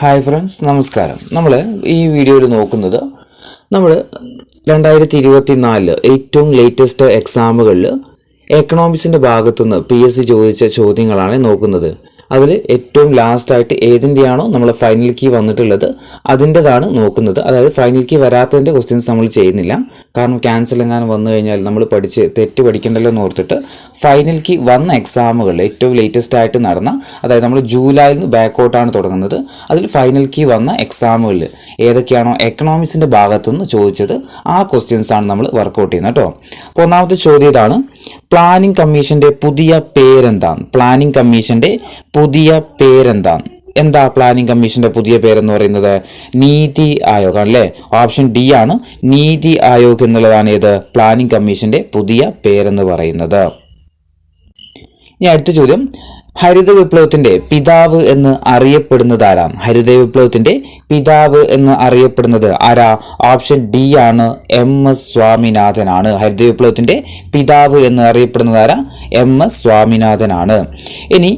Hi friends, നമസ്കാരം. നമ്മൾ ഈ വീഡിയോയിൽ നോക്കുന്നത് നമ്മൾ 2024 ഏറ്റവും ലേറ്റസ്റ്റ് എക്സാമുകളിൽ എക്കണോമിക്സിൻ്റെ ഭാഗത്തുനിന്ന് PSC ചോദിച്ച ചോദ്യങ്ങളാണ് നോക്കുന്നത്. അതിൽ ഏറ്റവും ലാസ്റ്റായിട്ട് ഏതിൻ്റെയാണോ നമ്മൾ ഫൈനൽ കീ വന്നിട്ടുള്ളത് അതിൻ്റെതാണ് നോക്കുന്നത്. അതായത് ഫൈനൽ കീ വരാത്തതിൻ്റെ ക്വസ്റ്റ്യൻസ് നമ്മൾ ചെയ്യുന്നില്ല. കാരണം ക്യാൻസൽ എങ്ങാനും വന്നു കഴിഞ്ഞാൽ നമ്മൾ തെറ്റ് പഠിക്കണ്ടല്ലോ എന്ന് ഓർത്തിട്ട് ഫൈനൽ കീ വന്ന എക്സാമുകളിൽ ഏറ്റവും ലേറ്റസ്റ്റ് ആയിട്ട് നടന്ന, അതായത് നമ്മൾ ജൂലൈയിൽ നിന്ന് ബാക്കോട്ടാണ് തുടങ്ങുന്നത്, അതിൽ ഫൈനൽ കീ വന്ന എക്സാമുകളിൽ ഏതൊക്കെയാണോ എക്കണോമിക്സിൻ്റെ ഭാഗത്തുനിന്ന് ചോദിച്ചത് ആ ക്വസ്റ്റ്യൻസ് ആണ് നമ്മൾ വർക്കൗട്ട് ചെയ്യുന്നത് കേട്ടോ. അപ്പോൾ ഒന്നാമത്തെ ചോദ്യം ഇതാണ്: പ്ലാനിംഗ് കമ്മീഷൻ്റെ പുതിയ പേരെന്താണ്? പ്ലാനിംഗ് കമ്മീഷൻ്റെ പുതിയ പേരെന്താണ്? എന്താ പ്ലാനിംഗ് കമ്മീഷൻ്റെ പുതിയ പേരെന്ന് പറയുന്നത്? നീതി ആയോഗ് ആണല്ലേ. ഓപ്ഷൻ ഡി ആണ്, നീതി ആയോഗ് എന്നുള്ളതാണ് ഏത് പ്ലാനിംഗ് കമ്മീഷൻ്റെ പുതിയ പേരെന്ന് പറയുന്നത്. ഇനി അടുത്ത ചോദ്യം: ഹരിത വിപ്ലവത്തിന്റെ പിതാവ് എന്ന് അറിയപ്പെടുന്നത് ആരാണ്? ഹരിത വിപ്ലവത്തിന്റെ പിതാവ് എന്ന് അറിയപ്പെടുന്നത് ആരാ? ഓപ്ഷൻ ഡി ആണ്, MS സ്വാമിനാഥനാണ്. ഹരിത വിപ്ലവത്തിന്റെ പിതാവ് എന്ന് അറിയപ്പെടുന്നത് ആരാ? MS സ്വാമിനാഥനാണ്. ഇനി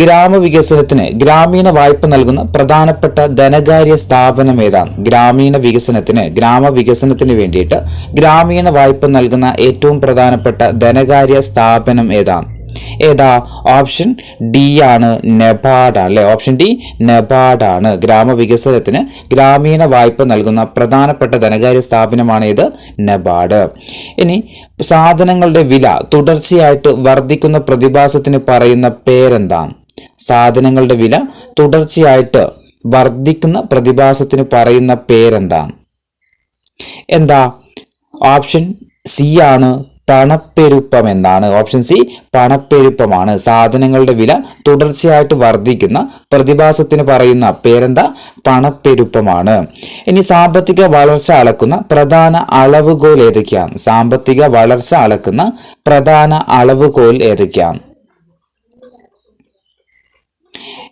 ഗ്രാമവികസനത്തിന് ഗ്രാമീണ വായ്പ നൽകുന്ന പ്രധാനപ്പെട്ട ധനകാര്യ സ്ഥാപനം ഏതാണ്? ഗ്രാമവികസനത്തിന് വേണ്ടിയിട്ട് ഗ്രാമീണ വായ്പ നൽകുന്ന ഏറ്റവും പ്രധാനപ്പെട്ട ധനകാര്യ സ്ഥാപനം ഏതാണ്? ഏതാ? ഓപ്ഷൻ ഡി ആണ്, നബാർഡ് ആണ് അല്ലെ. ഓപ്ഷൻ ഡി നബാർഡ് ആണ്. ഗ്രാമവികസനത്തിന് ഗ്രാമീണ വായ്പ നൽകുന്ന പ്രധാനപ്പെട്ട ധനകാര്യ സ്ഥാപനമാണ് ഇത്, നബാർഡ്. ഇനി സാധനങ്ങളുടെ വില തുടർച്ചയായിട്ട് വർദ്ധിക്കുന്ന പ്രതിഭാസത്തിന് പറയുന്ന പേരെന്താണ്? സാധനങ്ങളുടെ വില തുടർച്ചയായിട്ട് വർദ്ധിക്കുന്ന പ്രതിഭാസത്തിന് പറയുന്ന പേരെന്താണ്? എന്താ? ഓപ്ഷൻ സി ആണ്, പണപ്പെരുപ്പം എന്നാണ്. ഓപ്ഷൻ സി പണപ്പെരുപ്പമാണ്. സാധനങ്ങളുടെ വില തുടർച്ചയായിട്ട് വർദ്ധിക്കുന്ന പ്രതിഭാസത്തിന് പറയുന്ന പേരെന്താ? പണപ്പെരുപ്പമാണ്. ഇനി സാമ്പത്തിക വളർച്ച അളക്കുന്ന പ്രധാന അളവുകോൽ ഏതൊക്കെയാണ്? സാമ്പത്തിക വളർച്ച അളക്കുന്ന പ്രധാന അളവുകോൽ ഏതൊക്കെയാണ്?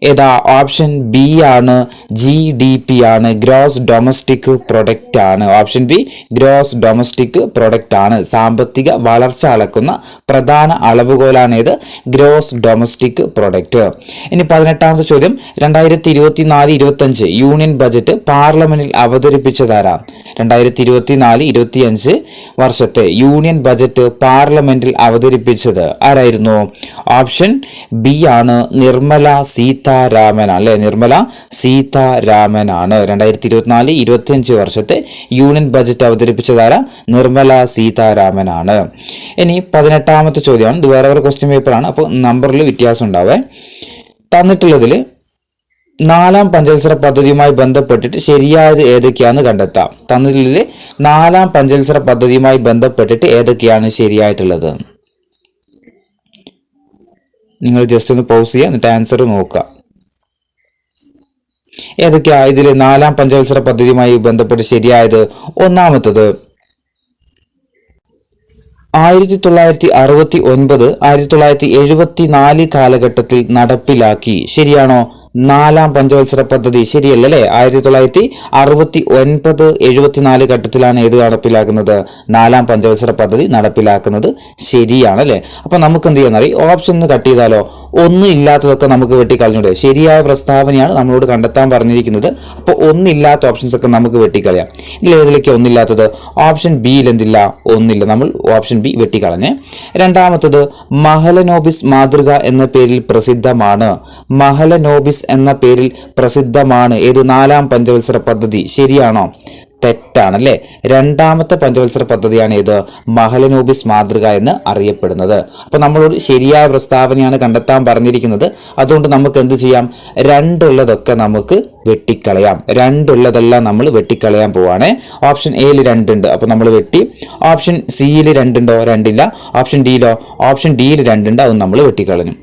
ഏതാ? ഓപ്ഷൻ ബി ആണ്, GDP ആണ്, ഗ്രോസ് ഡൊമസ്റ്റിക് പ്രൊഡക്റ്റ് ആണ്. Option B gross domestic product ആണ്. സാമ്പത്തിക വളർച്ച അളക്കുന്ന പ്രധാന അളവുകോലാണ് ഇത്, ഗ്രോസ് ഡൊമസ്റ്റിക് പ്രൊഡക്റ്റ്. ഇനി 18ാമത്തെ ചോദ്യം: 2024-25 യൂണിയൻ ബജറ്റ് പാർലമെന്റിൽ അവതരിപ്പിച്ചതാരാണ്? 2024-25 വർഷത്തെ യൂണിയൻ ബജറ്റ് പാർലമെന്റിൽ അവതരിപ്പിച്ചത് ആരായിരുന്നു? ഓപ്ഷൻ ബി ആണ്, നിർമ്മല സീതാരാമൻ അല്ലെ. നിർമ്മല സീതാരാമനാണ്. 2024-25 വർഷത്തെ യൂണിയൻ ബജറ്റ് അവതരിപ്പിച്ചതാര? നിർമ്മല സീതാരാമനാണ്. ഇനി 18ാമത്തെ ചോദ്യമാണ്. ഇത് വേറെ ക്വസ്റ്റ്യൻ പേപ്പറാണ്, അപ്പോൾ നമ്പറിൽ വ്യത്യാസം ഉണ്ടാവേ. തന്നിട്ടുള്ളതിൽ 4ാം പഞ്ചവത്സര പദ്ധതിയുമായി ബന്ധപ്പെട്ടിട്ട് ശരിയായത് ഏതൊക്കെയാണെന്ന് കണ്ടെത്താം. തന്നിട്ടുള്ളതിൽ 4ാം പഞ്ചവത്സര പദ്ധതിയുമായി ബന്ധപ്പെട്ടിട്ട് ഏതൊക്കെയാണ് ശരിയായിട്ടുള്ളത്? നിങ്ങൾ ജസ്റ്റ് ഒന്ന് പൗസ് ചെയ്യുക, എന്നിട്ട് ആൻസർ നോക്കുക. ഏതൊക്കെയാ ഇതിൽ 4ാം പഞ്ചവത്സര പദ്ധതിയുമായി ബന്ധപ്പെട്ട് ശരിയായത്? ഒന്നാമത്തത് 1969 1974 കാലഘട്ടത്തിൽ നടപ്പിലാക്കി. ശരിയാണോ? 4ാം പഞ്ചവത്സര പദ്ധതി ശരിയല്ലേ? 1969 74 ഘട്ടത്തിലാണ് ഏത് നടപ്പിലാക്കുന്നത്? 4ാം പഞ്ചവത്സര പദ്ധതി നടപ്പിലാക്കുന്നത് ശരിയാണല്ലേ. അപ്പൊ നമുക്ക് എന്ത് ചെയ്യാന്നറിയാം? ഓപ്ഷൻ കട്ട് ചെയ്താലോ? ഒന്നും ഇല്ലാത്തതൊക്കെ നമുക്ക് വെട്ടിക്കളഞ്ഞൂടെ? ശരിയായ പ്രസ്താവനയാണ് നമ്മളോട് കണ്ടെത്താൻ പറഞ്ഞിരിക്കുന്നത്. അപ്പോൾ ഒന്നില്ലാത്ത ഓപ്ഷൻസ് ഒക്കെ നമുക്ക് വെട്ടിക്കളയാം. ഇതിൽ ഏതിലേക്കാണ് ഒന്നില്ലാത്തത്? ഓപ്ഷൻ ബിയിൽ എന്തില്ല? ഒന്നില്ല. നമ്മൾ ഓപ്ഷൻ ബി വെട്ടിക്കളഞ്ഞ്. രണ്ടാമത്തത് മഹലനോബിസ് മാതൃക എന്ന പേരിൽ പ്രസിദ്ധമാണ്. മഹലനോബിസ് എന്ന പേരിൽ പ്രസിദ്ധമാണ് ഏത്? 4ാം പഞ്ചവത്സര പദ്ധതി. ശരിയാണോ? തെറ്റാണല്ലേ. 2ാമത്തെ പഞ്ചവത്സര പദ്ധതിയാണ് ഏത്? മഹലനോബിസ് മാതൃക എന്ന് അറിയപ്പെടുന്നത്. അപ്പൊ നമ്മളോട് ശരിയായ പ്രസ്താവനയാണ് കണ്ടെത്താൻ പറഞ്ഞിരിക്കുന്നത്. അതുകൊണ്ട് നമുക്ക് എന്ത് ചെയ്യാം? 2 ഉള്ളതൊക്കെ നമുക്ക് വെട്ടിക്കളയാം. 2 ഉള്ളതെല്ലാം നമ്മൾ വെട്ടിക്കളയാൻ പോവാണ്. ഓപ്ഷൻ എയിൽ 2 ഉണ്ട്, അപ്പൊ നമ്മൾ വെട്ടി. ഓപ്ഷൻ സിയിൽ 2 ഉണ്ടോ? 2 ഇല്ല. ഓപ്ഷൻ ഡിയിലോ? ഓപ്ഷൻ ഡിയിൽ 2 ഉണ്ട്, അതും നമ്മൾ വെട്ടിക്കളഞ്ഞു.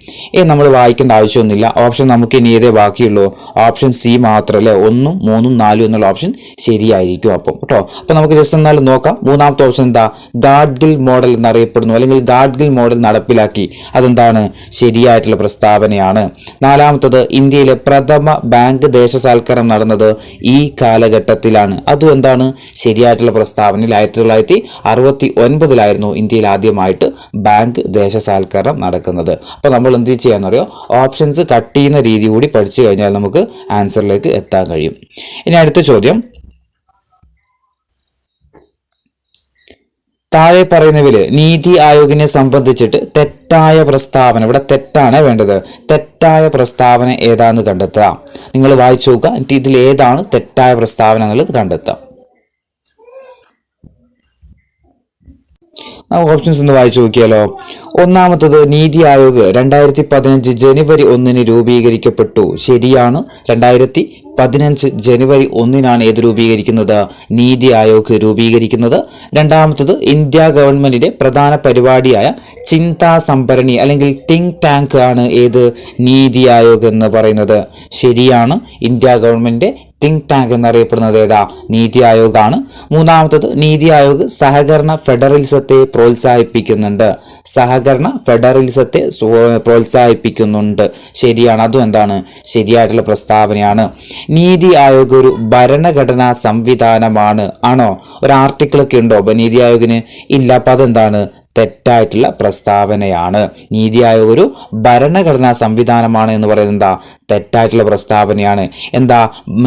നമ്മൾ വായിക്കേണ്ട ആവശ്യമൊന്നുമില്ല. ഓപ്ഷൻ നമുക്ക് ഇനി ഏതേ ബാക്കിയുള്ളൂ? ഓപ്ഷൻ സി മാത്രമല്ലേ. 1, 3, 4 എന്നുള്ള ഓപ്ഷൻ ശരിയായിരിക്കും അപ്പം കേട്ടോ. അപ്പൊ നമുക്ക് ജസ്റ്റ് എന്നാലും നോക്കാം. 3ാമത്തെ ഓപ്ഷൻ എന്താ? ഗാഡ്ഗിൽ മോഡൽ എന്നറിയപ്പെടുന്നു, അല്ലെങ്കിൽ ഗാഡ്ഗിൽ മോഡൽ നടപ്പിലാക്കി. അതെന്താണ്? ശരിയായിട്ടുള്ള പ്രസ്താവനയാണ്. 4ാമത്തത് ഇന്ത്യയിലെ പ്രഥമ ബാങ്ക് ദേശ ദേശസാൽക്കരണം നടന്നത് ഈ കാലഘട്ടത്തിലാണ്. അതും എന്താണ് ശരിയായിട്ടുള്ള പ്രസ്താവനയിൽ 1969 ഇന്ത്യയിൽ ആദ്യമായിട്ട് ബാങ്ക് ദേശസാൽക്കരണം നടക്കുന്നത്. അപ്പോൾ നമ്മൾ എന്ത് ചെയ്യാന്നറിയോ, ഓപ്ഷൻസ് കട്ട് ചെയ്യുന്ന രീതി കൂടി പഠിച്ചു കഴിഞ്ഞാൽ നമുക്ക് ആൻസറിലേക്ക് എത്താൻ കഴിയും. ഇനി അടുത്ത ചോദ്യം, താഴെ പറയുന്നവര് നീതി ആയോഗിനെ സംബന്ധിച്ചിട്ട് തെറ്റായ പ്രസ്താവന, ഇവിടെ തെറ്റാണ് വേണ്ടത്, തെറ്റായ പ്രസ്താവന ഏതാന്ന് കണ്ടെത്താം. നിങ്ങൾ വായിച്ചു നോക്കുക, എന്നിട്ട് ഇതിൽ ഏതാണ് തെറ്റായ പ്രസ്താവന എന്നുള്ളത് കണ്ടെത്താം. നമുക്ക് ഓപ്ഷൻസ് ഒന്ന് വായിച്ചു നോക്കിയാലോ. ഒന്നാമത്തത്, നീതി ആയോഗ് 2015 ജനുവരി 1 രൂപീകരിക്കപ്പെട്ടു. ശരിയാണ്. 2015 ജനുവരി 1 ഏത് രൂപീകരിക്കുന്നത്? നീതി ആയോഗ് രൂപീകരിക്കുന്നത്. രണ്ടാമത്തത്, ഇന്ത്യ ഗവൺമെന്റിന്റെ പ്രധാന പരിപാടിയായ ചിന്താ സംഭരണി അല്ലെങ്കിൽ തിങ്ക് ടാങ്ക് ആണ് ഏത്? നീതി ആയോഗ് എന്ന് പറയുന്നത്. ശരിയാണ്. ഇന്ത്യ ഗവൺമെന്റിന്റെ തിങ്ക് ടാങ്ക് എന്നറിയപ്പെടുന്നത് ഏതാ? നീതി ആയോഗ് ആണ്. മൂന്നാമത്തത്, നീതി ആയോഗ് സഹകരണ ഫെഡറലിസത്തെ പ്രോത്സാഹിപ്പിക്കുന്നുണ്ട്. സഹകരണ ഫെഡറലിസത്തെ പ്രോത്സാഹിപ്പിക്കുന്നുണ്ട്. ശരിയാണ്. അതും എന്താണ് ശരിയായിട്ടുള്ള പ്രസ്താവനയാണ്. നീതി ആയോഗ് ഒരു ഭരണഘടനാ സംവിധാനമാണ്. ആണോ? ഒരു ആർട്ടിക്കിളൊക്കെ ഉണ്ടോ നീതി ആയോഗിന്? ഇല്ല. അപ്പൊ അതെന്താണ് തെറ്റായിട്ടുള്ള പ്രസ്താവനയാണ്. നീതി ആയോഗ് ഒരു ഭരണഘടനാ സംവിധാനമാണ് എന്ന് പറയുന്നത് എന്താ? തെറ്റായിട്ടുള്ള പ്രസ്താവനയാണ്. എന്താ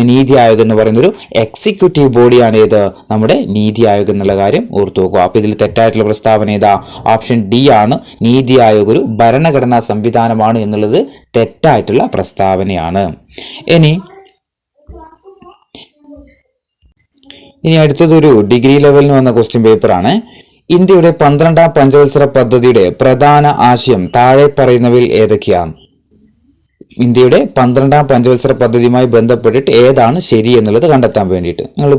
നീതി ആയോഗ് എന്ന് പറയുന്ന ഒരു എക്സിക്യൂട്ടീവ് ബോഡിയാണ് ഏത്? നമ്മുടെ നീതി ആയോഗ് എന്നുള്ള കാര്യം ഓർത്തു നോക്കുക. അപ്പൊ ഇതിൽ തെറ്റായിട്ടുള്ള പ്രസ്താവന ഏതാ? ഓപ്ഷൻ ഡി ആണ്. നീതി ആയോഗ് ഒരു ഭരണഘടനാ സംവിധാനമാണ് എന്നുള്ളത് തെറ്റായിട്ടുള്ള പ്രസ്താവനയാണ്. ഇനി അടുത്തതൊരു ഡിഗ്രി ലെവലിന് വന്ന ക്വസ്റ്റ്യൻ പേപ്പറാണ്. ഇന്ത്യയുടെ 12ാം പഞ്ചവത്സര പദ്ധതിയുടെ പ്രധാന ആശയം താഴെ പറയുന്നവയിൽ ഏതൊക്കെയാണ്? ഇന്ത്യയുടെ 12ാം പഞ്ചവത്സര പദ്ധതിയുമായി ബന്ധപ്പെട്ടിട്ട് ഏതാണ് ശരി എന്നുള്ളത് കണ്ടെത്താൻ വേണ്ടിയിട്ട് നിങ്ങൾ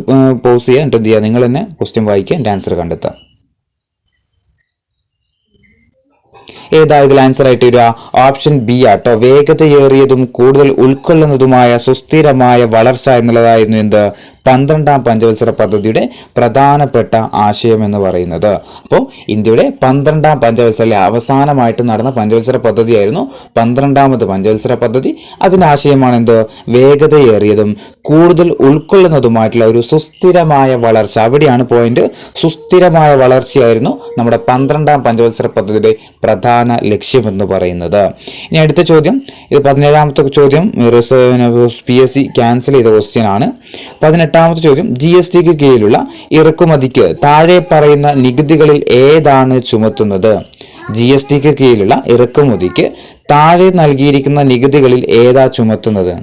പോസ് ചെയ്യുക. എന്നിട്ട് എന്ത് ചെയ്യുക, നിങ്ങൾ തന്നെ ക്വസ്റ്റ്യൻ വായിക്കുക, എൻ്റെ ആൻസർ കണ്ടെത്താം. ഏതാ ഇതിൽ ആൻസർ ആയിട്ട് വരിക? ഓപ്ഷൻ ബി ആട്ടോ. വേഗതയേറിയതും കൂടുതൽ ഉൾക്കൊള്ളുന്നതുമായ സുസ്ഥിരമായ വളർച്ച എന്നുള്ളതായിരുന്നു എന്ത്? 12ാം പഞ്ചവത്സര പദ്ധതിയുടെ പ്രധാനപ്പെട്ട ആശയം എന്ന് പറയുന്നത്. അപ്പോൾ ഇന്ത്യയുടെ 12ാം പഞ്ചവത്സര അവസാനമായിട്ട് നടന്ന പഞ്ചവത്സര പദ്ധതിയായിരുന്നു 12ാമത് പഞ്ചവത്സര പദ്ധതി. അതിന്റെ ആശയമാണ് എന്ത്? വേഗതയേറിയതും കൂടുതൽ ഉൾക്കൊള്ളുന്നതുമായിട്ടുള്ള ഒരു സുസ്ഥിരമായ വളർച്ച. അവിടെയാണ് പോയിന്റ്. സുസ്ഥിരമായ വളർച്ചയായിരുന്നു നമ്മുടെ 12ാം പഞ്ചവത്സര പദ്ധതിയുടെ പ്രധാന ലക്ഷ്യം എന്ന് പറയുന്നത്. ഇനി അടുത്ത ചോദ്യം, ഇത് 17ാമത്തെ ചോദ്യം PSC ക്യാൻസൽ ചെയ്ത ക്വസ്റ്റ്യൻ ആണ്. 18ാമത്തെ ചോദ്യം, GSTക്ക് കീഴിലുള്ള ഇറക്കുമതിക്ക് താഴെ പറയുന്ന നികുതികളിൽ ഏതാണ് ചുമത്തുന്നത്? GSTക്ക് കീഴിലുള്ള ഇറക്കുമതിക്ക് താഴെ നൽകിയിരിക്കുന്ന നികുതികളിൽ ഏതാ ചുമത്തുന്നത്?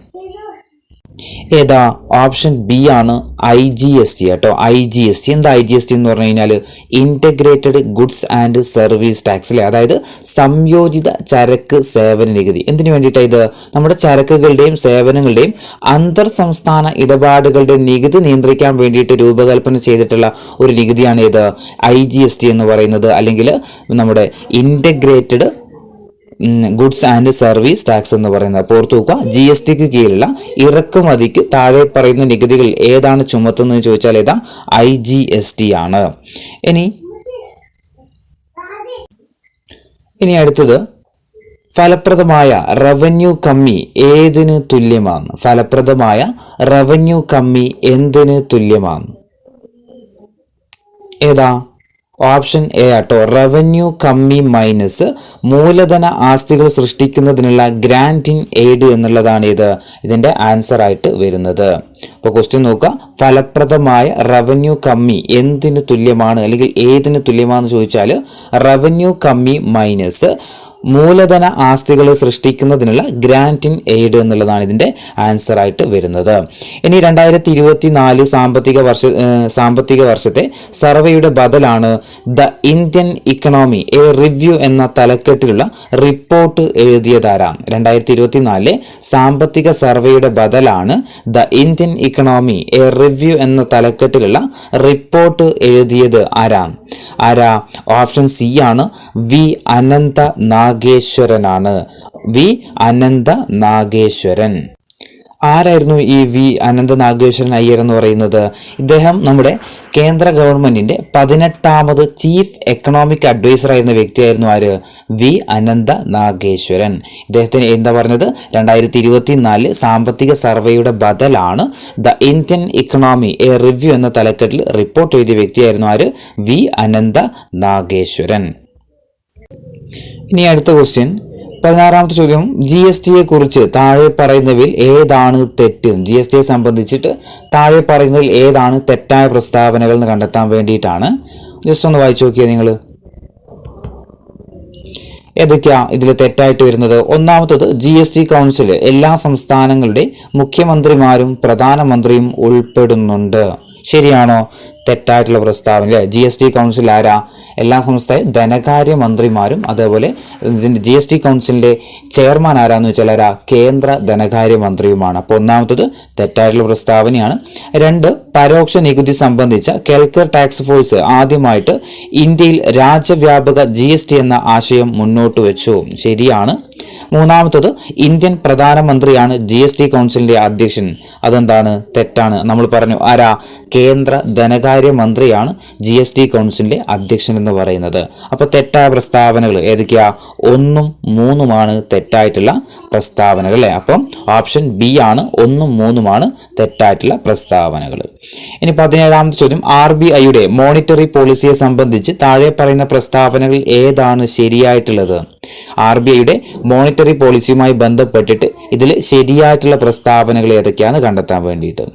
ഏതാ? ഓപ്ഷൻ ബി ആണ് IGST കേട്ടോ. IGST എന്താ? IGST എന്ന് പറഞ്ഞു കഴിഞ്ഞാൽ integrated goods and service tax അല്ലേ, അതായത് സംയോജിത ചരക്ക് സേവന നികുതി. എന്തിനു വേണ്ടിയിട്ടാണ് ഇത്? നമ്മുടെ ചരക്കുകളുടെയും സേവനങ്ങളുടെയും അന്തർ സംസ്ഥാന ഇടപാടുകളുടെ നികുതി നിയന്ത്രിക്കാൻ വേണ്ടിയിട്ട് രൂപകൽപ്പന ചെയ്തിട്ടുള്ള ഒരു നികുതിയാണ് ഇത് IGST എന്ന് പറയുന്നത്, അല്ലെങ്കിൽ നമ്മുടെ integrated goods and service tax എന്ന് പറയുന്നത്. ഓർത്തു നോക്കുക, GSTക്ക് കീഴിലുള്ള ഇറക്കുമതിക്ക് താഴെ പറയുന്ന നികുതികൾ ഏതാണ് ചുമത്തുന്നത് ചോദിച്ചാൽ ഏതാ? IGST ആണ്. ഇനി അടുത്തത്, ഫലപ്രദമായ റവന്യൂ കമ്മി ഏതിന് തുല്യമാണ്? ഫലപ്രദമായ റവന്യൂ കമ്മി എന്തിന് തുല്യമാണ്? ഏതാ? ഓപ്ഷൻ എ ആട്ടോ. റവന്യൂ കമ്മി മൈനസ് മൂലധന ആസ്തികൾ സൃഷ്ടിക്കുന്നതിനുള്ള ഗ്രാന്റ് ഇൻ എയ്ഡ് എന്നുള്ളതാണ് ഇതിന്റെ ആൻസർ ആയിട്ട് വരുന്നത്. അപ്പോൾ ക്വസ്റ്റ്യൻ നോക്കുക, ഫലപ്രദമായ റവന്യൂ കമ്മി എന്തിന് തുല്യമാണ് അല്ലെങ്കിൽ ഏതിന് തുല്യമാണെന്ന് ചോദിച്ചാൽ റവന്യൂ കമ്മി മൈനസ് മൂലധന ആസ്തികൾ സൃഷ്ടിക്കുന്നതിനുള്ള ഗ്രാന്റ് ഇൻ എയ്ഡ് എന്നുള്ളതാണ് ഇതിന്റെ ആൻസർ ആയിട്ട് വരുന്നത്. ഇനി 2024 സാമ്പത്തിക വർഷത്തെ സർവേയുടെ ബദലാണ് the Indian economy a review എന്ന തലക്കെട്ടിലുള്ള റിപ്പോർട്ട് എഴുതിയതാരാണ്? 2024 സാമ്പത്തിക സർവേയുടെ ബദലാണ് the Indian economy a review എന്ന തലക്കെട്ടിലുള്ള റിപ്പോർട്ട് എഴുതിയത് ആരാ? ഓപ്ഷൻ സി ആണ്. വി അനന്ത നാഗേശ്വരനാണ്. വി അനന്ത നാഗേശ്വരൻ. ആരായിരുന്നു ഈ വി അനന്ത നാഗേശ്വരൻ അയ്യർ എന്ന് പറയുന്നത്? ഇദ്ദേഹം നമ്മുടെ കേന്ദ്ര ഗവൺമെന്റിന്റെ 18ാമത് ചീഫ് എക്കണോമിക് അഡ്വൈസർ ആയിരുന്ന വ്യക്തിയായിരുന്നു ആര്? വി അനന്ത നാഗേശ്വരൻ. ഇദ്ദേഹത്തിന് എന്താ പറഞ്ഞത്? 2024 സാമ്പത്തിക സർവേയുടെ ബദലാണ് the Indian economy a review എന്ന തലക്കെട്ടിൽ റിപ്പോർട്ട് എഴുതിയ വ്യക്തിയായിരുന്നു ആര്? വി അനന്ത നാഗേശ്വരൻ. ഇനി അടുത്ത ക്വസ്റ്റ്യൻ, 16ാമത്തെ ചോദ്യം, GSTയെ കുറിച്ച് താഴെ പറയുന്നവയിൽ ഏതാണ് തെറ്റ്? GSTയെ സംബന്ധിച്ചിട്ട് താഴെ പറയുന്നതിൽ ഏതാണ് തെറ്റായ പ്രസ്താവനകൾ എന്ന് കണ്ടെത്താൻ വേണ്ടിയിട്ടാണ്. ജസ്റ്റ് ഒന്ന് വായിച്ചു നോക്കിയാൽ നിങ്ങൾ ഏതൊക്കെയാ ഇതിൽ തെറ്റായിട്ട് വരുന്നത്? ഒന്നാമത്തത്, GST കൗൺസിൽ എല്ലാ സംസ്ഥാനങ്ങളുടെ മുഖ്യമന്ത്രിമാരും പ്രധാനമന്ത്രിയും ഉൾപ്പെടുന്നുണ്ട്. ശരിയാണോ? തെറ്റായിട്ടുള്ള പ്രസ്താവന. GST കൗൺസിൽ ആരാ? എല്ലാ സംസ്ഥാന ധനകാര്യ മന്ത്രിമാരും അതേപോലെ GST കൗൺസിലിന്റെ ചെയർമാൻ ആരാന്ന് വെച്ചാൽ ആരാ? കേന്ദ്ര ധനകാര്യ മന്ത്രിയുമാണ്. അപ്പോൾ ഒന്നാമത്തത് തെറ്റായിട്ടുള്ള പ്രസ്താവനയാണ്. 2, പരോക്ഷ നികുതി സംബന്ധിച്ച കെൽക്കർ ടാക്സ് ഫോഴ്സ് ആദ്യമായിട്ട് ഇന്ത്യയിൽ രാജ്യവ്യാപക GST എന്ന ആശയം മുന്നോട്ട് വെച്ചു. ശരിയാണ്. മൂന്നാമത്തത്, ഇന്ത്യൻ പ്രധാനമന്ത്രിയാണ് GST കൗൺസിലിന്റെ അധ്യക്ഷൻ. അതെന്താണ്? തെറ്റാണ്. നമ്മൾ പറഞ്ഞു ആരാ? കേന്ദ്ര ധനകാര്യ മന്ത്രിയാണ് GST കൗൺസിലിന്റെ അധ്യക്ഷൻ എന്ന് പറയുന്നത്. അപ്പൊ തെറ്റായ പ്രസ്താവനകൾ ഏതൊക്കെയാ? 1ഉം 3ഉമാണ് തെറ്റായിട്ടുള്ള പ്രസ്താവനകൾ അല്ലെ. അപ്പം ഓപ്ഷൻ ബി ആണ്. 1ഉം 3ഉമാണ് തെറ്റായിട്ടുള്ള പ്രസ്താവനകൾ. ഇനി 17ാമത്തെ ചോദ്യം, RBIയുടെ മോണിറ്ററി പോളിസിയെ സംബന്ധിച്ച് താഴെ പറയുന്ന പ്രസ്താവനകൾ ഏതാണ് ശരിയായിട്ടുള്ളത്? RBIയുടെ മോണിറ്ററി പോളിസിയുമായി ബന്ധപ്പെട്ടിട്ട് ഇതിൽ ശരിയായിട്ടുള്ള പ്രസ്താവനകൾ ഏതൊക്കെയാണെന്ന് കണ്ടെത്താൻ വേണ്ടിയിട്ട്.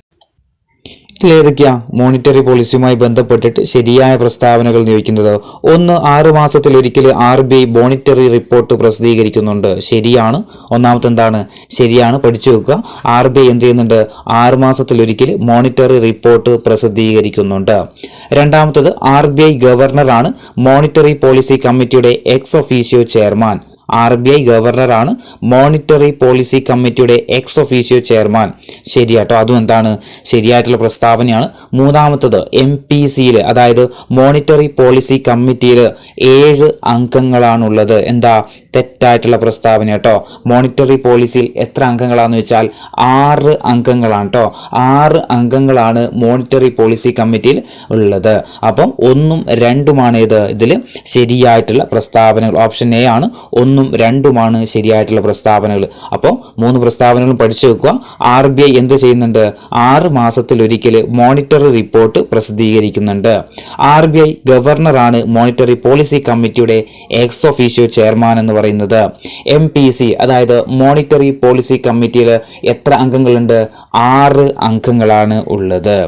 ഇതിലേതൊക്കെയാ മോണിറ്ററി പോളിസിയുമായി ബന്ധപ്പെട്ടിട്ട് ശരിയായ പ്രസ്താവനകൾ ചോദിക്കുന്നത്? 1, 6 മാസത്തിലൊരിക്കൽ RBI മോണിറ്ററി റിപ്പോർട്ട് പ്രസിദ്ധീകരിക്കുന്നുണ്ട്. ശരിയാണ്. ഒന്നാമത്തെ എന്താണ്? ശരിയാണ്. പഠിച്ചു വെക്കുക. RBI എന്ത് ചെയ്യുന്നുണ്ട്? 6 മാസത്തിലൊരിക്കൽ മോണിറ്ററി റിപ്പോർട്ട് പ്രസിദ്ധീകരിക്കുന്നുണ്ട്. രണ്ടാമത്തത്, RBI ഗവർണറാണ് മോണിറ്ററി പോളിസി കമ്മിറ്റിയുടെ എക്സ് ഒഫീഷ്യോ ചെയർമാൻ. RBI ഗവർണറാണ് മോണിറ്ററി പോളിസി കമ്മിറ്റിയുടെ എക്സ് ഒഫീഷ്യോ ചെയർമാൻ. ശരിയാട്ടോ. അതും എന്താണ്? ശരിയായിട്ടുള്ള പ്രസ്താവനയാണ്. മൂന്നാമത്തത്, MPCയിൽ അതായത് മോണിറ്ററി പോളിസി കമ്മിറ്റിയിൽ 7 അംഗങ്ങളാണുള്ളത്. എന്താ? തെറ്റായിട്ടുള്ള പ്രസ്താവന കേട്ടോ. മോണിറ്ററി പോളിസിയിൽ എത്ര അംഗങ്ങളാണെന്ന് വെച്ചാൽ 6 അംഗങ്ങളാണ് കേട്ടോ. 6 അംഗങ്ങളാണ് മോണിറ്ററി പോളിസി കമ്മിറ്റിയിൽ ഉള്ളത്. അപ്പം 1ഉം 2ഉമാണ് ഇതിൽ ശരിയായിട്ടുള്ള പ്രസ്താവനകൾ. ഓപ്ഷൻ എ ആണ്. 1ഉം 2ഉമാണ് ശരിയായിട്ടുള്ള പ്രസ്താവനകൾ. അപ്പോൾ 3 പ്രസ്താവനകളും പഠിച്ചു വെക്കുക. RBI എന്ത് ചെയ്യുന്നുണ്ട്? 6 മാസത്തിലൊരിക്കൽ മോണിറ്ററി റിപ്പോർട്ട് പ്രസിദ്ധീകരിക്കുന്നുണ്ട്. RBI ഗവർണറാണ് മോണിറ്ററി പോളിസി കമ്മിറ്റിയുടെ എക്സ് ഒഫീഷ്യോ ചെയർമാൻ എന്ന് പറയുന്നത്. MPC അതായത് മോണിറ്ററി പോളിസി കമ്മിറ്റിയിൽ എത്ര അംഗങ്ങളുണ്ട്? 6 അംഗങ്ങളാണ് ഉള്ളത്.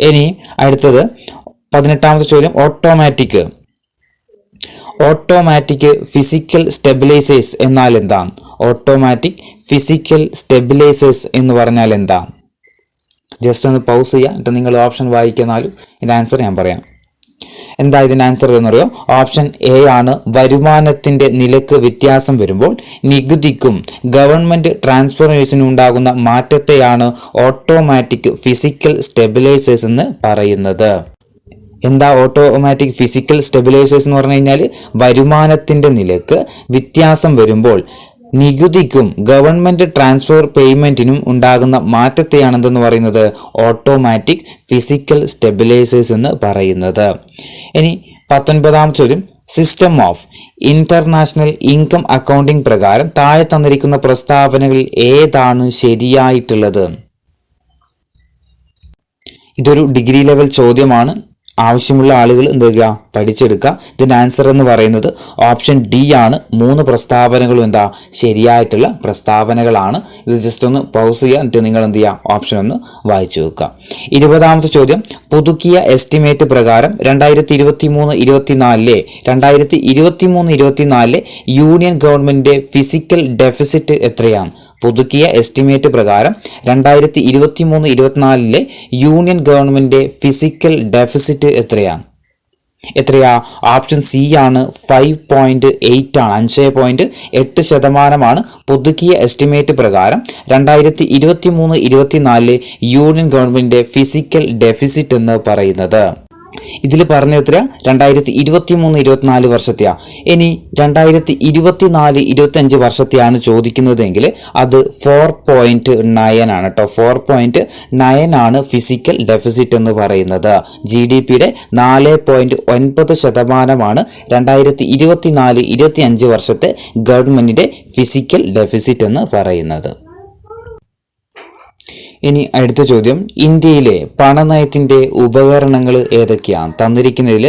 ഇനി അടുത്തത് 18ാമത്തെ ചോദ്യം, ഓട്ടോമാറ്റിക് ഫിസിക്കൽ സ്റ്റെബിലൈസേഴ്സ് എന്നാൽ എന്താണ്? ഓട്ടോമാറ്റിക് ഫിസിക്കൽ സ്റ്റെബിലൈസേഴ്സ് എന്ന് പറഞ്ഞാൽ എന്താ? ജസ്റ്റ് ഒന്ന് പൗസ് ചെയ്യാം, എന്നിട്ട് നിങ്ങൾ ഓപ്ഷൻ വായിക്കുന്നാലും ഇതിൻ്റെ ആൻസർ ഞാൻ പറയാം. എന്താ ഇതിൻ്റെ ആൻസർ എന്നറിയോ? ഓപ്ഷൻ എ ആണ്. വരുമാനത്തിന്റെ നിലക്ക് വ്യത്യാസം വരുമ്പോൾ നികുതിക്കും ഗവൺമെന്റ് ട്രാൻസ്ഫോർമേഷനും ഉണ്ടാകുന്ന മാറ്റത്തെയാണ് ഓട്ടോമാറ്റിക് ഫിസിക്കൽ സ്റ്റെബിലൈസേഴ്സ് എന്ന് പറയുന്നത്. എന്താ ഓട്ടോമാറ്റിക് ഫിസിക്കൽ സ്റ്റെബിലൈസേഴ്സ് എന്ന് പറഞ്ഞു കഴിഞ്ഞാൽ വരുമാനത്തിന്റെ നിലക്ക് വ്യത്യാസം വരുമ്പോൾ നികുതിക്കും ഗവൺമെന്റ് ട്രാൻസ്ഫർ പേയ്മെന്റിനും ഉണ്ടാകുന്ന മാറ്റത്തെയാണ് എന്തെന്ന് പറയുന്നത്? ഓട്ടോമാറ്റിക് ഫിസിക്കൽ സ്റ്റെബിലൈസേഴ്സ് എന്ന് പറയുന്നത്. ഇനി 19ാമത്തെ ചോദ്യം, system of international income accounting പ്രകാരം താഴെ തന്നിരിക്കുന്ന പ്രസ്താവനകളിൽ ഏതാണ് ശരിയായിട്ടുള്ളത്? ഇതൊരു ഡിഗ്രി ലെവൽ ചോദ്യമാണ്. ആവശ്യമുള്ള ആളുകൾ എന്ത് ചെയ്യുക? പഠിച്ചെടുക്കുക. ഇതിൻ്റെ ആൻസർ എന്ന് പറയുന്നത് ഓപ്ഷൻ ഡി ആണ്. 3 പ്രസ്താവനകളും എന്താ? ശരിയായിട്ടുള്ള പ്രസ്താവനകളാണ്. ഇത് ജസ്റ്റ് ഒന്ന് പൗസ് ചെയ്യുക, എന്നിട്ട് നിങ്ങൾ എന്ത് ചെയ്യുക? ഓപ്ഷൻ ഒന്ന് വായിച്ചു വെക്കുക. 20ാമത്തെ ചോദ്യം, പുതുക്കിയ എസ്റ്റിമേറ്റ് പ്രകാരം 2023-24 യൂണിയൻ ഗവൺമെന്റിന്റെ ഫിസിക്കൽ ഡെഫിസിറ്റ് എത്രയാണ്? പുതുക്കിയ എസ്റ്റിമേറ്റ് പ്രകാരം 2023-24 യൂണിയൻ ഗവൺമെന്റിന്റെ ഫിസിക്കൽ ഡെഫിസിറ്റ് എത്രയാ? ഓപ്ഷൻ സി ആണ്. 5.8 ആണ്. 5.8% പുതുക്കിയ എസ്റ്റിമേറ്റ് പ്രകാരം 2023-24 യൂണിയൻ ഗവൺമെന്റിന്റെ ഫിസിക്കൽ ഡെഫിസിറ്റ് എന്ന് പറയുന്നത്. ഇതിൽ പറഞ്ഞ എത്ര 2023-24 വർഷത്തെയാ. ഇനി 2024-25 വർഷത്തെയാണ് ചോദിക്കുന്നതെങ്കിൽ അത് 4.9 ആണ് കേട്ടോ. 4.9 ആണ് ഫിസിക്കൽ ഡെഫിസിറ്റ് എന്ന് പറയുന്നത്. GDPയുടെ 4.9% 2024-25 വർഷത്തെ ഗവൺമെന്റിന്റെ ഫിസിക്കൽ ഡെഫിസിറ്റ് എന്ന് പറയുന്നത്. ഇനി അടുത്ത ചോദ്യം, ഇന്ത്യയിലെ പണനയത്തിന്റെ ഉപകരണങ്ങൾ ഏതൊക്കെയാണ്? തന്നിരിക്കുന്നതിൽ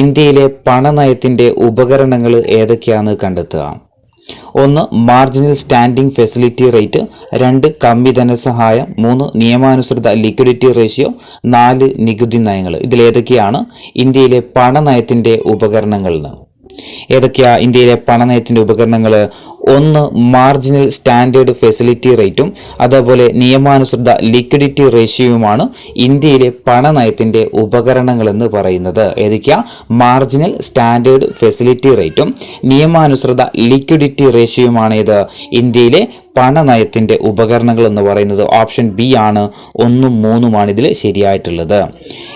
ഇന്ത്യയിലെ പണനയത്തിന്റെ ഉപകരണങ്ങൾ ഏതൊക്കെയാണെന്ന് കണ്ടെത്തുക. 1 മാർജിനൽ സ്റ്റാൻഡിംഗ് ഫെസിലിറ്റി റേറ്റ്, 2 കമ്മി ധനസഹായം, 3 നിയമാനുസൃത ലിക്വിഡിറ്റി റേഷ്യോ, 4 നികുതി നയങ്ങൾ. ഇതിലേതൊക്കെയാണ് ഇന്ത്യയിലെ പണനയത്തിന്റെ ഉപകരണങ്ങൾ? ഏതൊക്കെയാ ഇന്ത്യയിലെ പണനയത്തിന്റെ ഉപകരണങ്ങൾ? 1 മാർജിനൽ സ്റ്റാൻഡേർഡ് ഫെസിലിറ്റി റേറ്റും അതേപോലെ നിയമാനുസൃത ലിക്വിഡിറ്റി റേഷ്യോയുമാണ് ഇന്ത്യയിലെ പണനയത്തിന്റെ ഉപകരണങ്ങൾ എന്ന് പറയുന്നത്. ഏതൊക്കെയാ? മാർജിനൽ സ്റ്റാൻഡേർഡ് ഫെസിലിറ്റി റേറ്റും നിയമാനുസൃത ലിക്വിഡിറ്റി റേഷ്യോയുമാണ് ഇത് ഇന്ത്യയിലെ പണനയത്തിന്റെ ഉപകരണങ്ങൾ എന്ന് പറയുന്നത്. ഓപ്ഷൻ ബി ആണ്. 1ഉം 3ഉമാണ് ഇതിൽ ശരിയായിട്ടുള്ളത്.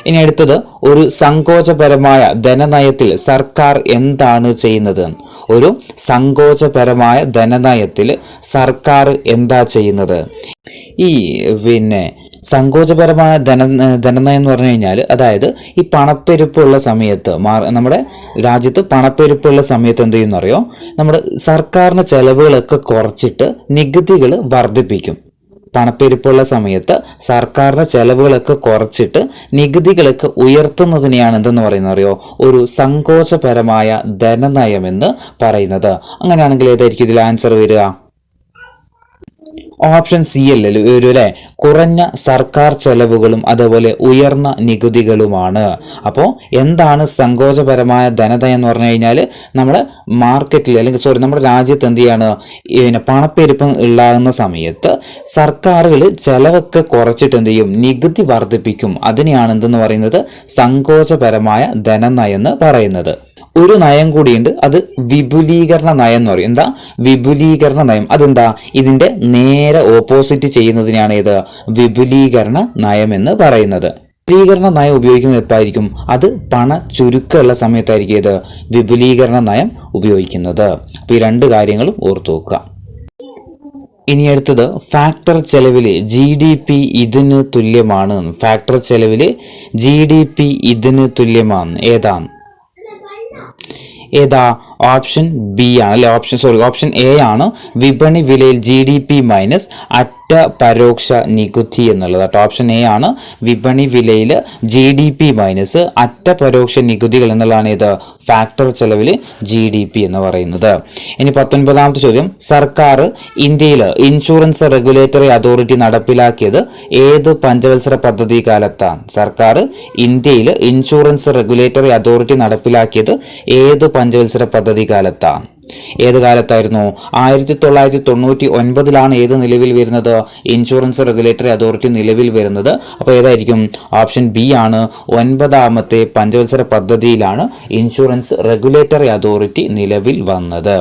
ഇനി അടുത്തത്, ഒരു സങ്കോചപരമായ ധനനയത്തിൽ സർക്കാർ എന്താണ് ചെയ്യുന്നത്? ഒരു സങ്കോചപരമായ ധനനയത്തിൽ സർക്കാർ എന്താ ചെയ്യുന്നത്? ഈ സങ്കോചപരമായ ധനനയം എന്ന് പറഞ്ഞു കഴിഞ്ഞാൽ, അതായത് ഈ പണപ്പെരുപ്പുള്ള സമയത്ത്, നമ്മുടെ രാജ്യത്ത് പണപ്പെരുപ്പുള്ള സമയത്ത് എന്ത് ചെയ്യുന്ന അറിയോ? നമ്മുടെ സർക്കാരിന് ചെലവുകളൊക്കെ കുറച്ചിട്ട് നികുതികൾ വർദ്ധിപ്പിക്കും. പണപ്പെരുപ്പുള്ള സമയത്ത് സർക്കാരിന്റെ ചെലവുകളൊക്കെ കുറച്ചിട്ട് നികുതികളൊക്കെ ഉയർത്തുന്നതിനെയാണ് എന്തെന്ന് പറയുന്നത് അറിയോ? ഒരു സങ്കോചപരമായ ധനനയം എന്ന് പറയുന്നത്. അങ്ങനെയാണെങ്കിൽ ഏതായിരിക്കും ഇതിൽ ആൻസർ വരിക? ഓപ്ഷൻ സി അല്ലേ അല്ലേ? കുറഞ്ഞ സർക്കാർ ചെലവുകളും അതേപോലെ ഉയർന്ന നികുതികളുമാണ്. അപ്പോൾ എന്താണ് സങ്കോചപരമായ ധനനയം എന്ന് പറഞ്ഞു കഴിഞ്ഞാൽ, നമ്മുടെ മാർക്കറ്റിൽ അല്ലെങ്കിൽ നമ്മുടെ രാജ്യത്ത് എന്ത് ചെയ്യാണ്? പണപ്പെരുപ്പം ഉണ്ടാകുന്ന സമയത്ത് സർക്കാരുകൾ ചെലവൊക്കെ കുറച്ചിട്ട് എന്ത് ചെയ്യും? നികുതി വർദ്ധിപ്പിക്കും. അതിനെയാണ് എന്തെന്ന് പറയുന്നത്? സങ്കോചപരമായ ധനനയം എന്ന് പറയുന്നത്. ഒരു നയം കൂടിയുണ്ട്, അത് വിപുലീകരണ നയം എന്ന് പറയും. എന്താ വിപുലീകരണ നയം? അതെന്താ? ഇതിന്റെ നേരെ ഓപ്പോസിറ്റ് ചെയ്യുന്നതിനാണ് ഇത് വിപുലീകരണ നയം എന്ന് പറയുന്നത്. വിപുലീകരണ നയം ഉപയോഗിക്കുന്നത് എപ്പോഴായിരിക്കും? അത് പണ ചുരുക്കമുള്ള സമയത്തായിരിക്കും ഇത് വിപുലീകരണ നയം ഉപയോഗിക്കുന്നത്. അപ്പോൾ ഈ 2 കാര്യങ്ങളും ഓർത്തു വെക്കുക. ഇനി അടുത്തത്, ഫാക്ടർ ചെലവില് GDP ഇതിന് തുല്യമാണ്. ഫാക്ടർ ചെലവില് GDP ഇതിന് തുല്യമാണ്. ഏതാ? ഓപ്ഷൻ ബി ആണ് അല്ലെ? ഓപ്ഷൻ എ ആണ്. വിപണി വിലയിൽ GDP മൈനസ് അറ്റ പരോക്ഷ നികുതി എന്നുള്ളത് കേട്ടോ. ഓപ്ഷൻ എ ആണ്. വിപണി വിലയിൽ GDP മൈനസ് അറ്റ പരോക്ഷ നികുതികൾ എന്നുള്ളതാണ് ഇത് ഫാക്ടർ ചെലവിൽ GDP എന്ന് പറയുന്നത്. ഇനി 19ാമത്തെ ചോദ്യം, സർക്കാർ ഇന്ത്യയിൽ ഇൻഷുറൻസ് റെഗുലേറ്ററി അതോറിറ്റി നടപ്പിലാക്കിയത് ഏത് പഞ്ചവത്സര പദ്ധതി കാലത്താണ്? സർക്കാർ ഇന്ത്യയിൽ ഇൻഷുറൻസ് റെഗുലേറ്ററി അതോറിറ്റി നടപ്പിലാക്കിയത് ഏത് പഞ്ചവത്സര പദ്ധതി കാലത്താണ്? ഏത് കാലത്തായിരുന്നു? 1999 ഏത് നിലവിൽ വരുന്നത്? ഇൻഷുറൻസ് റെഗുലേറ്ററി അതോറിറ്റി നിലവിൽ വരുന്നത്. അപ്പോൾ ഏതായിരിക്കും? ഓപ്ഷൻ ബി ആണ്. 9ാമത്തെ പഞ്ചവത്സര പദ്ധതിയിലാണ് ഇൻഷുറൻസ് റെഗുലേറ്ററി അതോറിറ്റി നിലവിൽ വന്നത്.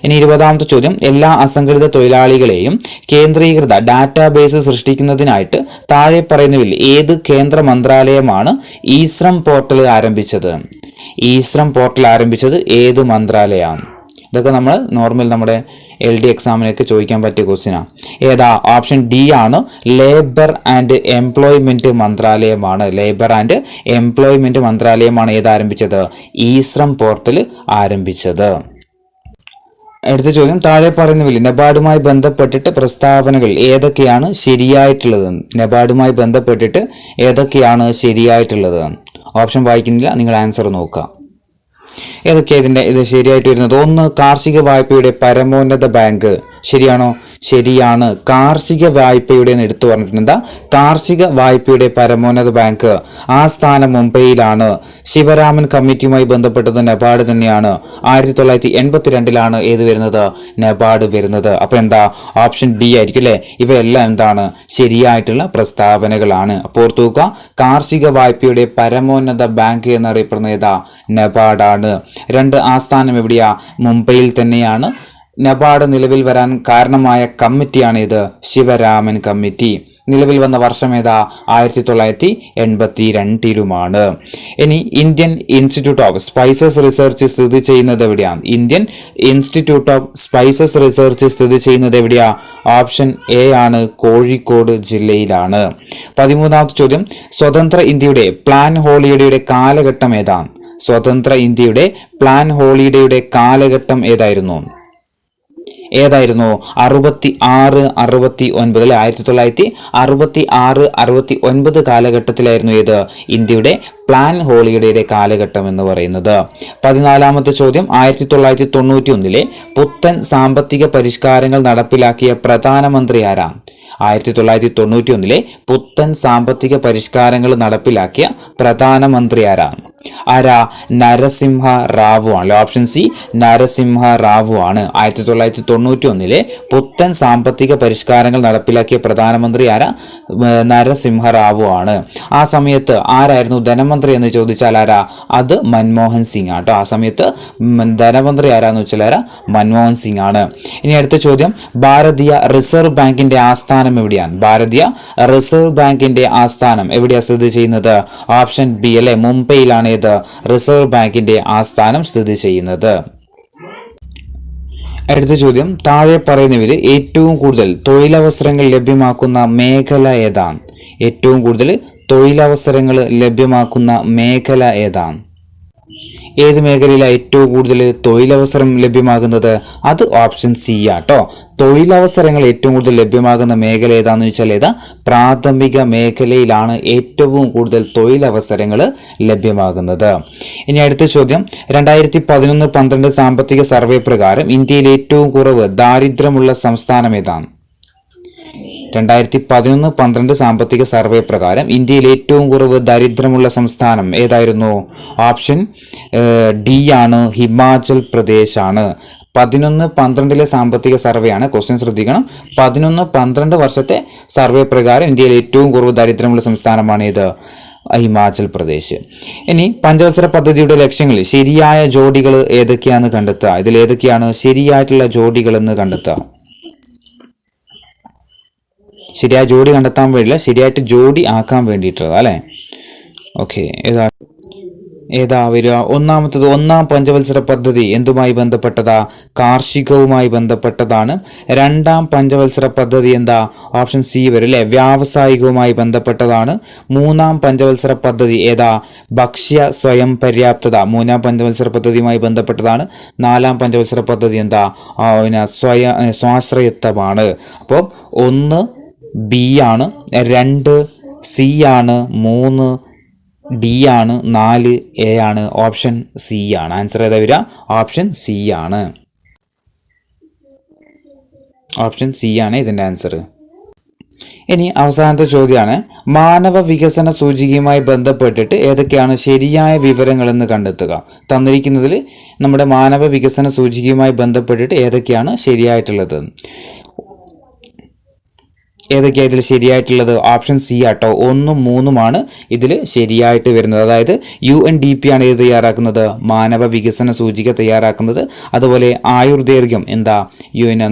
ഇനി 20ാമത്തെ ചോദ്യം, എല്ലാ അസംഘടിത തൊഴിലാളികളെയും കേന്ദ്രീകൃത ഡാറ്റാബേസ് സൃഷ്ടിക്കുന്നതിനായിട്ട് താഴെ പറയുന്നവയിൽ ഏത് കേന്ദ്ര മന്ത്രാലയമാണ് ഇ-ശ്രം പോർട്ടൽ ആരംഭിച്ചത്? ഇ-ശ്രം പോർട്ടൽ ആരംഭിച്ചത് ഏത് മന്ത്രാലയമാണ്? ഇതൊക്കെ നമ്മൾ നോർമൽ നമ്മുടെ LD എക്സാമിനൊക്കെ ചോദിക്കാൻ പറ്റിയ ക്വസ്റ്റ്യനാണ്. ഏതാ? ഓപ്ഷൻ ഡി ആണ്. ലേബർ ആൻഡ് എംപ്ലോയ്മെന്റ് മന്ത്രാലയമാണ്. ലേബർ ആൻഡ് എംപ്ലോയ്മെന്റ് മന്ത്രാലയമാണ് ഏത് ആരംഭിച്ചത്? ഇ-ശ്രം പോർട്ടൽ ആരംഭിച്ചത്. അടുത്ത ചോദ്യം, താഴെ പറയുന്നവയിൽ നബാർഡുമായി ബന്ധപ്പെട്ടിട്ട് പ്രസ്താവനകൾ ഏതൊക്കെയാണ് ശരിയായിട്ടുള്ളത്? നബാർഡുമായി ബന്ധപ്പെട്ടിട്ട് ഏതൊക്കെയാണ് ശരിയായിട്ടുള്ളത്? ഓപ്ഷൻ വായിക്കുന്നില്ല, നിങ്ങൾ ആൻസർ നോക്കുക. ഏതൊക്കെയാണ് ഇത് ശരിയായിട്ട് വരുന്നത്? 1 കാർഷിക വായ്പയുടെ പരമോന്നത ബാങ്ക്. ശരിയാണോ? ശരിയാണ്. കാർഷിക വായ്പയുടെ എടുത്തു പറഞ്ഞിട്ടുണ്ട്. എന്താ? കാർഷിക വായ്പയുടെ പരമോന്നത ബാങ്ക്. ആ സ്ഥാനം മുംബൈയിലാണ്. ശിവരാമൻ കമ്മിറ്റിയുമായി ബന്ധപ്പെട്ടത് നബാർഡ് തന്നെയാണ്. 1982 ഏത് വരുന്നത്? നബാർഡ് വരുന്നത്. അപ്പൊ എന്താ? ഓപ്ഷൻ ഡി ആയിരിക്കും അല്ലെ? ഇവയെല്ലാം എന്താണ്? ശരിയായിട്ടുള്ള പ്രസ്താവനകളാണ്. അപ്പോൾ ഓർത്തു നോക്കുക, കാർഷിക വായ്പയുടെ പരമോന്നത ബാങ്ക് എന്നറിയപ്പെടുന്നത് ഏതാ? നബാർഡാണ്. 2 ആസ്ഥാനം എവിടെയാ? മുംബൈയിൽ തന്നെയാണ്. നബാർഡ് നിലവിൽ വരാൻ കാരണമായ കമ്മിറ്റിയാണ് ഇത് ശിവരാമൻ കമ്മിറ്റി. നിലവിൽ വന്ന വർഷം ഏതാ? 1982. ഇനി Indian institute of spices research സ്ഥിതി ചെയ്യുന്നത് എവിടെയാണ്? Indian institute of spices research സ്ഥിതി ചെയ്യുന്നത് എവിടെയാ? ഓപ്ഷൻ എ ആണ്, കോഴിക്കോട് ജില്ലയിലാണ്. 13ാമത്തെ ചോദ്യം, സ്വതന്ത്ര ഇന്ത്യയുടെ പ്ലാൻ ഹോളിഡേയുടെ കാലഘട്ടം ഏതാണ്? സ്വതന്ത്ര ഇന്ത്യയുടെ പ്ലാൻ ഹോളിഡേയുടെ കാലഘട്ടം ഏതായിരുന്നു? 66, 69 അല്ലെ? 1966, 69 കാലഘട്ടത്തിലായിരുന്നു ഏത്? ഇന്ത്യയുടെ പ്ലാൻ ഹോളിഡേയുടെ കാലഘട്ടം എന്ന് പറയുന്നത്. 14ാമത്തെ ചോദ്യം, 1991 പുത്തൻ സാമ്പത്തിക പരിഷ്കാരങ്ങൾ നടപ്പിലാക്കിയ പ്രധാനമന്ത്രി ആരാണ്? 1991 പുത്തൻ സാമ്പത്തിക പരിഷ്കാരങ്ങൾ നടപ്പിലാക്കിയ പ്രധാനമന്ത്രി ആരാണ്? നരസിംഹ റാവു ആണ്. ഓപ്ഷൻ സി, നരസിംഹ റാവു ആണ്. 1991 പുത്തൻ സാമ്പത്തിക പരിഷ്കാരങ്ങൾ നടപ്പിലാക്കിയ പ്രധാനമന്ത്രി നരസിംഹ റാവു ആണ്. ആ സമയത്ത് ആരായിരുന്നു ധനമന്ത്രി എന്ന് ചോദിച്ചാൽ അത് മൻമോഹൻ സിംഗ് ആട്ടോ. ആ സമയത്ത് ധനമന്ത്രി ആരാന്ന് വെച്ചാൽ മൻമോഹൻ സിംഗ് ആണ്. ഇനി അടുത്ത ചോദ്യം, ഭാരതീയ റിസർവ് ബാങ്കിന്റെ ആസ്ഥാനം എവിടെയാണ്? ഭാരതീയ റിസർവ് ബാങ്കിന്റെ ആസ്ഥാനം എവിടെയാണ് സ്ഥിതി ചെയ്യുന്നത്? ഓപ്ഷൻ ബി അല്ലെ, മുംബൈയിലാണ് ഏത് റിസർവ് ബാങ്കിന്റെ ആസ്ഥാനം സ്ഥിതി ചെയ്യുന്നത്. അടുത്ത ചോദ്യം, താഴെ പറയുന്നവരിൽ ഏറ്റവും കൂടുതൽ തൊഴിലവസരങ്ങൾ ലഭ്യമാക്കുന്ന മേഖല ഏതാണ്? ഏറ്റവും കൂടുതൽ തൊഴിലവസരങ്ങൾ ലഭ്യമാക്കുന്ന മേഖല ഏതാണ്? ഏത് മേഖലയിലാണ് ഏറ്റവും കൂടുതൽ തൊഴിലവസരം ലഭ്യമാകുന്നത്? അത് ഓപ്ഷൻ സി ആട്ടോ. തൊഴിലവസരങ്ങൾ ഏറ്റവും കൂടുതൽ ലഭ്യമാകുന്ന മേഖല ഏതാണെന്ന് വെച്ചാൽ പ്രാഥമിക മേഖലയിലാണ് ഏറ്റവും കൂടുതൽ തൊഴിലവസരങ്ങൾ ലഭ്യമാകുന്നത്. ഇനി അടുത്ത ചോദ്യം, 2011-12 സാമ്പത്തിക സർവേ പ്രകാരം ഇന്ത്യയിൽ ഏറ്റവും കുറവ് ദാരിദ്ര്യമുള്ള സംസ്ഥാനം ഏതാണ്? 2011-12 സാമ്പത്തിക സർവേ പ്രകാരം ഇന്ത്യയിൽ ഏറ്റവും കുറവ് ദരിദ്രമുള്ള സംസ്ഥാനം ഏതായിരുന്നു? ഓപ്ഷൻ ഡി ആണ്, ഹിമാചൽ പ്രദേശ് ആണ്. 11-12 സാമ്പത്തിക സർവേ ആണ്. ക്വസ്റ്റ്യൻ ശ്രദ്ധിക്കണം. 11-12 വർഷത്തെ സർവേ പ്രകാരം ഇന്ത്യയിൽ ഏറ്റവും കുറവ് ദരിദ്രമുള്ള സംസ്ഥാനമാണ് ഇത്, ഹിമാചൽ പ്രദേശ്. ഇനി പഞ്ചവത്സര പദ്ധതിയുടെ ലക്ഷ്യങ്ങളിൽ ശരിയായ ജോഡികൾ ഏതൊക്കെയാണെന്ന് കണ്ടെത്തുക. ഇതിൽ ഏതൊക്കെയാണ് ശരിയായിട്ടുള്ള ജോഡികൾ എന്ന് കണ്ടെത്തുക. ശരിയായ ജോഡി കണ്ടെത്താൻ വേണ്ടിയില്ല, ശരിയായിട്ട് ജോഡി ആക്കാൻ വേണ്ടിയിട്ടുള്ളത് അല്ലേ? ഓക്കെ, ഏതാ വരിക? ഒന്നാമത്തത്, ഒന്നാം പഞ്ചവത്സര പദ്ധതി എന്തുമായി ബന്ധപ്പെട്ടതാ? കാർഷികവുമായി ബന്ധപ്പെട്ടതാണ്. രണ്ടാം പഞ്ചവത്സര പദ്ധതി എന്താ? ഓപ്ഷൻ സി വരും അല്ലെ, വ്യാവസായികവുമായി ബന്ധപ്പെട്ടതാണ്. മൂന്നാം പഞ്ചവത്സര പദ്ധതി ഏതാ? ഭക്ഷ്യ സ്വയം പര്യാപ്തത, മൂന്നാം പഞ്ചവത്സര പദ്ധതിയുമായി ബന്ധപ്പെട്ടതാണ്. നാലാം പഞ്ചവത്സര പദ്ധതി എന്താ? സ്വാശ്രയത്വമാണ്. അപ്പോൾ 1 ബി ആണ്, 2 സി ആണ്, 3 ഡി ആണ്, 4 എ ആണ്. ഓപ്ഷൻ സി ആണ്. ആൻസർ ഏതാ വരിക? ഓപ്ഷൻ സി ആണ്. ഓപ്ഷൻ സി ആണ് ഇതിൻ്റെ ആൻസർ. ഇനി അവസാനത്തെ ചോദ്യമാണ്, മാനവ വികസന സൂചികയുമായി ബന്ധപ്പെട്ടിട്ട് ഏതൊക്കെയാണ് ശരിയായ വിവരങ്ങളെന്ന് കണ്ടെത്തുക. തന്നിരിക്കുന്നതിൽ നമ്മുടെ മാനവ വികസന സൂചികയുമായി ബന്ധപ്പെട്ടിട്ട് ഏതൊക്കെയാണ് ശരിയായിട്ടുള്ളത്? ഏതൊക്കെയാണ് ഇതിൽ ശരിയായിട്ടുള്ളത്? ഓപ്ഷൻ സി ആട്ടോ, 1ഉം 3ഉമാണ് ഇതിൽ ശരിയായിട്ട് വരുന്നത്. അതായത് UNDP ആണ് ഇത് തയ്യാറാക്കുന്നത്, മാനവ വികസന സൂചിക തയ്യാറാക്കുന്നത്. അതുപോലെ ആയുർദൈർഘ്യം എന്താ?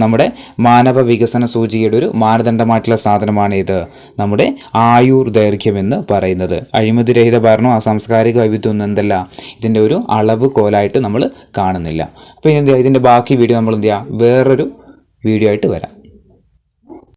നമ്മുടെ മാനവ വികസന സൂചികയുടെ ഒരു മാനദണ്ഡമായിട്ടുള്ള സാധനമാണ് ഇത്, നമ്മുടെ ആയുർദൈർഘ്യം എന്ന് പറയുന്നത്. അഴിമതിരഹിത ഭരണം, സാംസ്കാരിക വൈവിധ്യം എന്തല്ല ഇതിൻ്റെ ഒരു അളവ് കോലായിട്ട് നമ്മൾ കാണുന്നില്ല. അപ്പോൾ ഇതിൻ്റെ ബാക്കി വീഡിയോ നമ്മൾ വേറൊരു വീഡിയോ ആയിട്ട് വരാം.